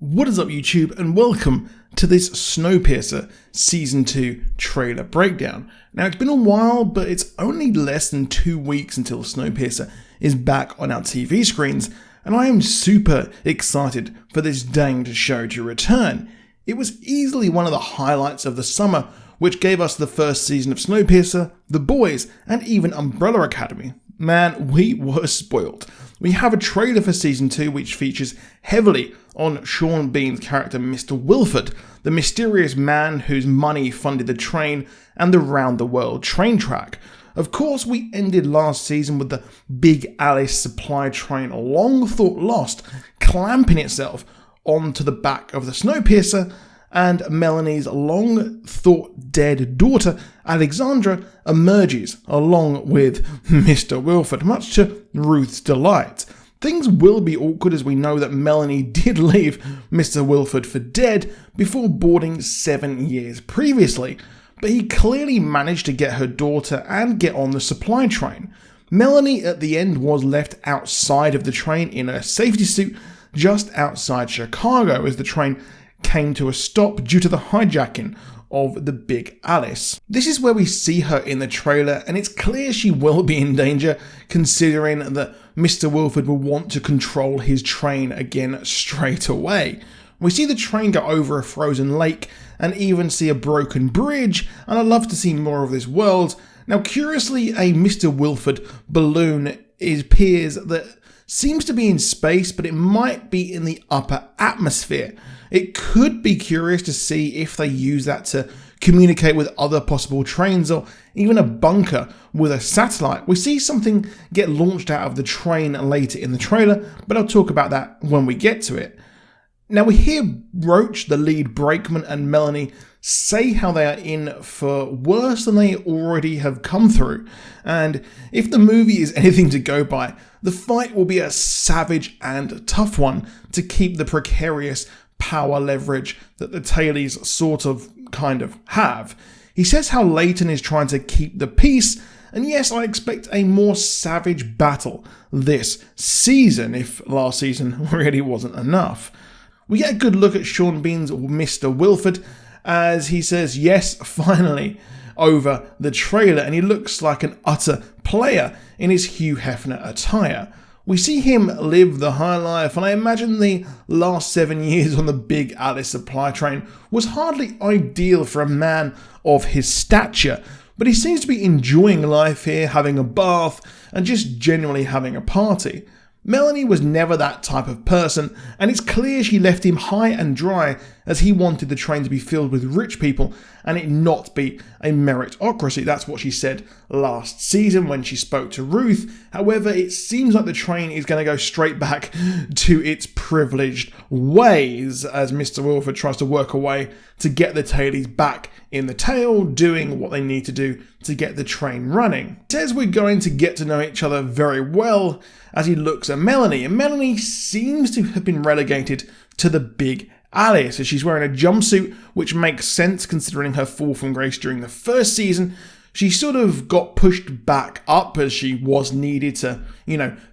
What is up YouTube, and welcome to this Snowpiercer Season 2 trailer breakdown. Now it's been a while, but it's only less than 2 weeks until Snowpiercer is back on our TV screens, and I am super excited for this danged show to return. It was easily one of the highlights of the summer, which gave us the first season of Snowpiercer, The Boys, and even Umbrella Academy. Man, we were spoiled. We have a trailer for Season 2 which features heavily on Sean Bean's character Mr. Wilford, the mysterious man whose money funded the train and the round-the-world train track. Of course, we ended last season with the Big Alice supply train long thought lost, clamping itself onto the back of the Snowpiercer, and Melanie's long-thought dead daughter, Alexandra, emerges along with Mr. Wilford, much to Ruth's delight. Things will be awkward as we know that Melanie did leave Mr. Wilford for dead before boarding 7 years previously, but he clearly managed to get her daughter and get on the supply train. Melanie at the end was left outside of the train in a safety suit just outside Chicago as the train came to a stop due to the hijacking of the Big Alice. This is where we see her in the trailer, and it's clear she will be in danger considering that Mr. Wilford will want to control his train again straight away. We see the train go over a frozen lake and even see a broken bridge, and I'd love to see more of this world. Now curiously, a Mr. Wilford balloon appears that seems to be in space, but it might be in the upper atmosphere. It could be curious to see if they use that to communicate with other possible trains or even a bunker with a satellite. We see something get launched out of the train later in the trailer, but I'll talk about that when we get to it. Now we hear Roach, the lead brakeman, and Melanie say how they are in for worse than they already have come through. And if the movie is anything to go by, the fight will be a savage and tough one to keep the precarious power leverage that the tailies kind of have. He says how Leighton is trying to keep the peace, and yes, I expect a more savage battle this season, if last season really wasn't enough. We get a good look at Sean Bean's Mr. Wilford as he says yes, finally, over the trailer, and he looks like an utter player in his Hugh Hefner attire. We see him live the high life, and I imagine the last 7 years on the Big Alice supply train was hardly ideal for a man of his stature, but he seems to be enjoying life here, having a bath, and just genuinely having a party. Melanie was never that type of person, and it's clear she left him high and dry as he wanted the train to be filled with rich people and it not be a meritocracy. That's what she said last season when she spoke to Ruth. However, it seems like the train is going to go straight back to its privileged ways as Mr. Wilford tries to work a way to get the tailies back in the tail, doing what they need to do to get the train running. He says we're going to get to know each other very well as he looks at Melanie, and Melanie seems to have been relegated to the Big Alice as she's wearing a jumpsuit, which makes sense considering her fall from grace during the first season. She sort of got pushed back up as she was needed to,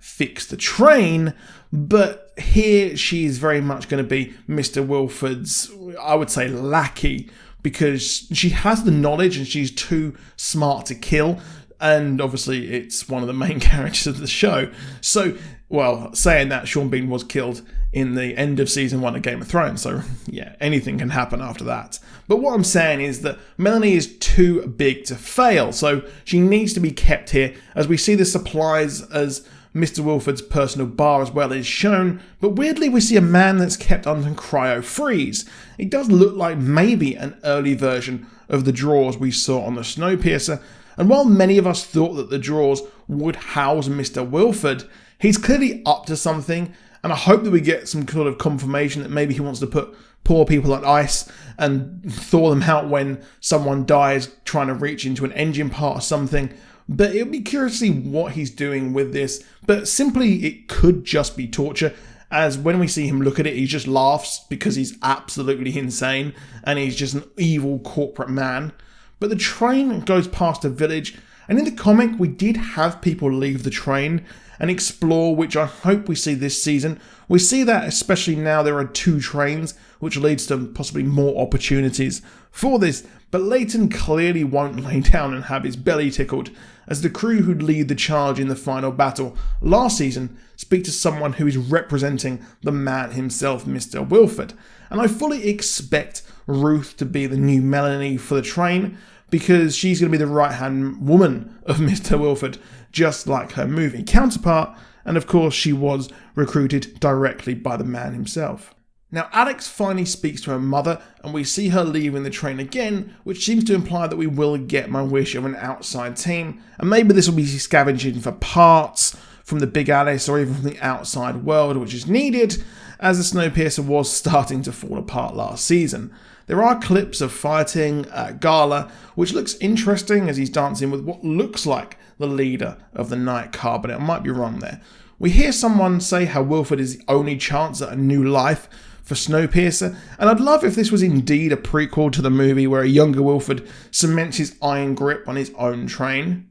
fix the train, but here she is very much going to be Mr. Wilford's, I would say, lackey, because she has the knowledge and she's too smart to kill. And obviously it's one of the main characters of the show. So, well, saying that, Sean Bean was killed in the end of season 1 of Game of Thrones. So yeah, anything can happen after that. But what I'm saying is that Melanie is too big to fail. So she needs to be kept here as we see the supplies as Mr. Wilford's personal bar as well is shown. But weirdly, we see a man that's kept under cryo freeze. It does look like maybe an early version of the drawers we saw on the Snowpiercer. And while many of us thought that the drawers would house Mr. Wilford, he's clearly up to something, and I hope that we get some sort of confirmation that maybe he wants to put poor people on ice and thaw them out when someone dies trying to reach into an engine part or something. But it would be curious to see what he's doing with this, but simply it could just be torture, as when we see him look at it, he just laughs because he's absolutely insane and he's just an evil corporate man. But the train goes past a village And in the comic, we did have people leave the train and explore, which I hope we see this season. We see that especially now there are 2 trains, which leads to possibly more opportunities for this. But Leighton clearly won't lay down and have his belly tickled, as the crew who lead the charge in the final battle last season speak to someone who is representing the man himself, Mr. Wilford. And I fully expect Ruth to be the new Melanie for the train, because she's going to be the right-hand woman of Mr. Wilford, just like her movie counterpart, and of course she was recruited directly by the man himself. Now Alex finally speaks to her mother, and we see her leaving the train again, which seems to imply that we will get my wish of an outside team, and maybe this will be scavenging for parts from the Big Alice or even from the outside world, which is needed, as the Snowpiercer was starting to fall apart last season. There are clips of fighting at Gala, which looks interesting as he's dancing with what looks like the leader of the night car, but it might be wrong there. We hear someone say how Wilford is the only chance at a new life for Snowpiercer, and I'd love if this was indeed a prequel to the movie where a younger Wilford cements his iron grip on his own train.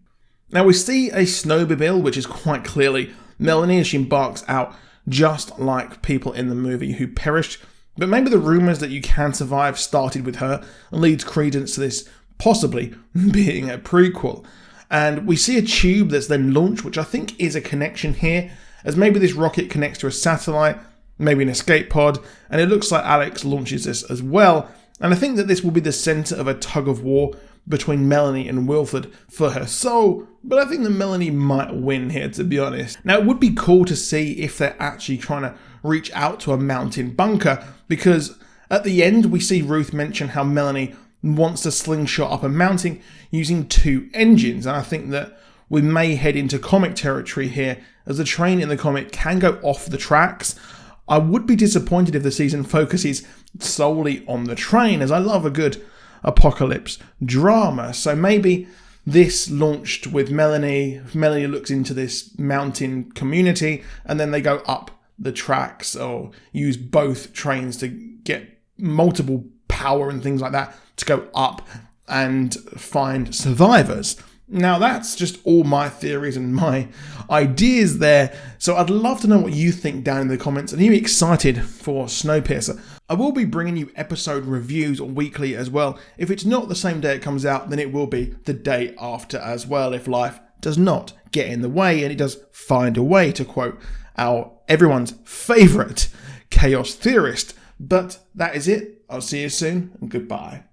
Now we see a snowmobile, which is quite clearly Melanie as she embarks out, just like people in the movie who perished. But maybe the rumours that you can survive started with her and leads credence to this possibly being a prequel. And we see a tube that's then launched, which I think is a connection here, as maybe this rocket connects to a satellite, maybe an escape pod, and it looks like Alex launches this as well. And I think that this will be the centre of a tug of war between Melanie and Wilford for her soul, but I think that Melanie might win here, to be honest. Now it would be cool to see if they're actually trying to reach out to a mountain bunker, because at the end we see Ruth mention how Melanie wants to slingshot up a mountain using 2 engines, and I think that we may head into comic territory here, as the train in the comic can go off the tracks. I would be disappointed if the season focuses solely on the train, as I love a good apocalypse drama. So maybe this launched with Melanie looks into this mountain community, and then they go up the tracks or use both trains to get multiple power and things like that to go up and find survivors. Now that's just all my theories and my ideas there, so I'd love to know what you think down in the comments, and are you excited for Snowpiercer? I will be bringing you episode reviews weekly as well. If it's not the same day it comes out, then it will be the day after as well, if life does not get in the way, and it does find a way, to quote everyone's favourite chaos theorist. But that is it. I'll see you soon, and goodbye.